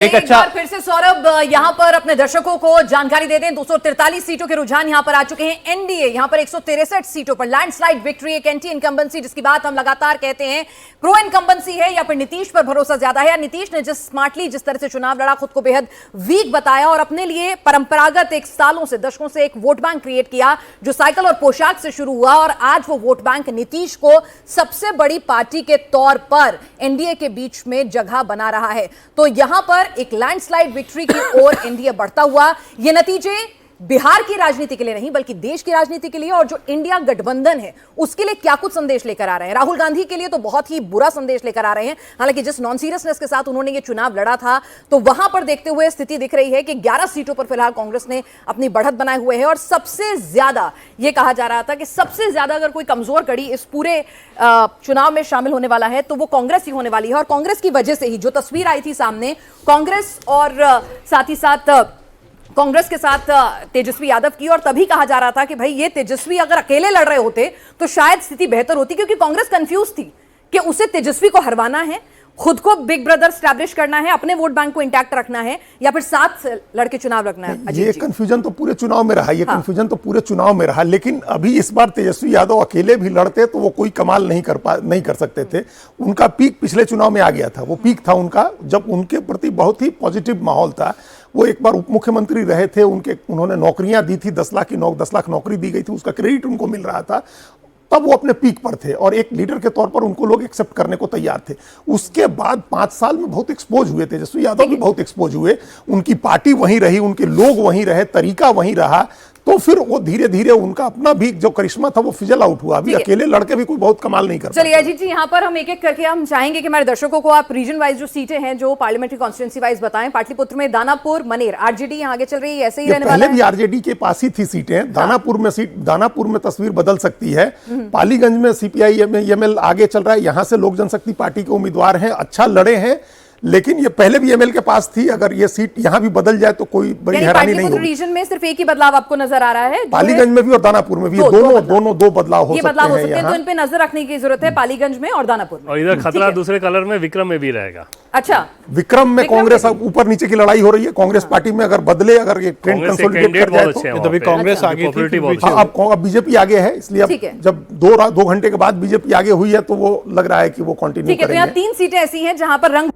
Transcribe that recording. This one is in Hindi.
एक बार फिर से सौरभ यहां पर अपने दर्शकों को जानकारी दे दें। 243 सीटों के रुझान यहां पर आ चुके हैं। एनडीए यहां पर 163 सीटों पर लैंडस्लाइड विक्ट्री, एक एंटी इनकम्बेंसी जिसकी बात हम लगातार कहते हैं, प्रो इनकम्बेंसी है या फिर नीतीश पर भरोसा ज्यादा है, या नीतीश ने जिस तरह से चुनाव लड़ा, खुद को बेहद वीक बताया और अपने लिए परंपरागत एक सालों से दशकों से एक वोट बैंक क्रिएट किया जो साइकिल और पोशाक से शुरू हुआ और आज वो वोट बैंक नीतीश को सबसे बड़ी पार्टी के तौर पर एनडीए के बीच में जगह बना रहा है। तो यहां पर एक लैंडस्लाइड विक्ट्री की ओर एनडीए बढ़ता हुआ, ये नतीजे बिहार की राजनीति के लिए नहीं बल्कि देश की राजनीति के लिए और जो इंडिया गठबंधन है उसके लिए क्या कुछ संदेश लेकर आ रहे हैं। राहुल गांधी के लिए तो बहुत ही बुरा संदेश लेकर आ रहे हैं। हालांकि जिस नॉन सीरियसनेस के साथ उन्होंने ये चुनाव लड़ा था तो वहां पर देखते हुए स्थिति दिख रही है कि 11 सीटों पर फिलहाल कांग्रेस ने अपनी बढ़त बनाए हुए है और सबसे ज्यादा ये कहा जा रहा था कि सबसे ज्यादा अगर कोई कमजोर कड़ी इस पूरे चुनाव में शामिल होने वाला है तो वो कांग्रेस ही होने वाली है। और कांग्रेस की वजह से ही जो तस्वीर आई थी सामने, कांग्रेस और साथ ही साथ कांग्रेस के साथ तेजस्वी यादव की, और तभी कहा जा रहा था कि भाई ये तेजस्वी अगर अकेले लड़ रहे होते तो शायद स्थिति बेहतर होती, क्योंकि कांग्रेस कंफ्यूज थी कि उसे तेजस्वी को हरवाना है, खुद को बिग ब्रदर स्टैब्लिश करना है, अपने वोट बैंक को इंटैक्ट रखना है, या फिर साथ लड़के चुनाव रखना है। ये कंफ्यूजन तो पूरे चुनाव में रहा, कंफ्यूजन तो पूरे चुनाव में रहा। लेकिन अभी इस बार तेजस्वी यादव अकेले भी लड़ते तो वो कोई कमाल नहीं कर सकते थे। उनका पीक पिछले चुनाव में आ गया था। वो पीक था उनका जब उनके प्रति बहुत ही पॉजिटिव माहौल था। वो एक बार उप मुख्यमंत्री रहे थे, उन्होंने नौकरियां दी थी, 10 लाख नौकरी दी गई थी, उसका क्रेडिट उनको मिल रहा था। तब वो अपने पीक पर थे और एक लीडर के तौर पर उनको लोग एक्सेप्ट करने को तैयार थे। उसके बाद 5 साल में बहुत एक्सपोज हुए, तेजस्वी यादव भी बहुत एक्सपोज हुए। उनकी पार्टी वहीं रही, उनके लोग वहीं रहे, तरीका वहीं रहा, तो फिर वो धीरे धीरे उनका अपना भी जो करिश्मा था वो फिजल आउट हुआ। अभी अकेले लड़के भी कोई बहुत कमाल नहीं कर। चलिए अजीत जी, यहाँ पर हम एक एक करके हम चाहेंगे कि हमारे दर्शकों को आप रीजन वाइज जो सीटें हैं जो पार्लियामेंट्री कॉन्स्टिट्यूंसी वाइज बताएं। पाटलिपुत्र में दानापुर, मनेर, आरजेडी यहाँ आगे चल रही है, ऐसे ही रहने वाला है। पहले भी आरजेडी के पास ही थी सीटें। दानापुर में तस्वीर बदल सकती है। पालीगंज में सीपीआई एमएल आगे चल रहा है, यहाँ से लोक जनशक्ति पार्टी के उम्मीदवार हैं, अच्छा लड़े हैं, लेकिन ये पहले भी एमएल के पास थी। अगर ये सीट यहां भी बदल जाए तो कोई बड़ी हैरानी नहीं होगी। रीजन में सिर्फ एक ही बदलाव आपको नजर आ रहा है, पालीगंज में भी और दानापुर में भी, दोनों दो बदलाव हो सकते हैं। तो इन पे नजर रखने की जरूरत है पालीगंज में और दानापुर में। और इधर खतरा दूसरे कलर में विक्रम में भी रहेगा। अच्छा, विक्रम में कांग्रेस ऊपर नीचे की लड़ाई हो रही है। कांग्रेस पार्टी में अगर बदले, अगर ये ट्रेंड कंसोलिडेट कर जाए तो कांग्रेस आगे, अब बीजेपी आगे है, इसलिए जब 2 घंटे के बाद बीजेपी आगे हुई है तो वो लग रहा है कि वो कंटिन्यू करेंगे। 3 सीटें ऐसी हैं जहां पर रंग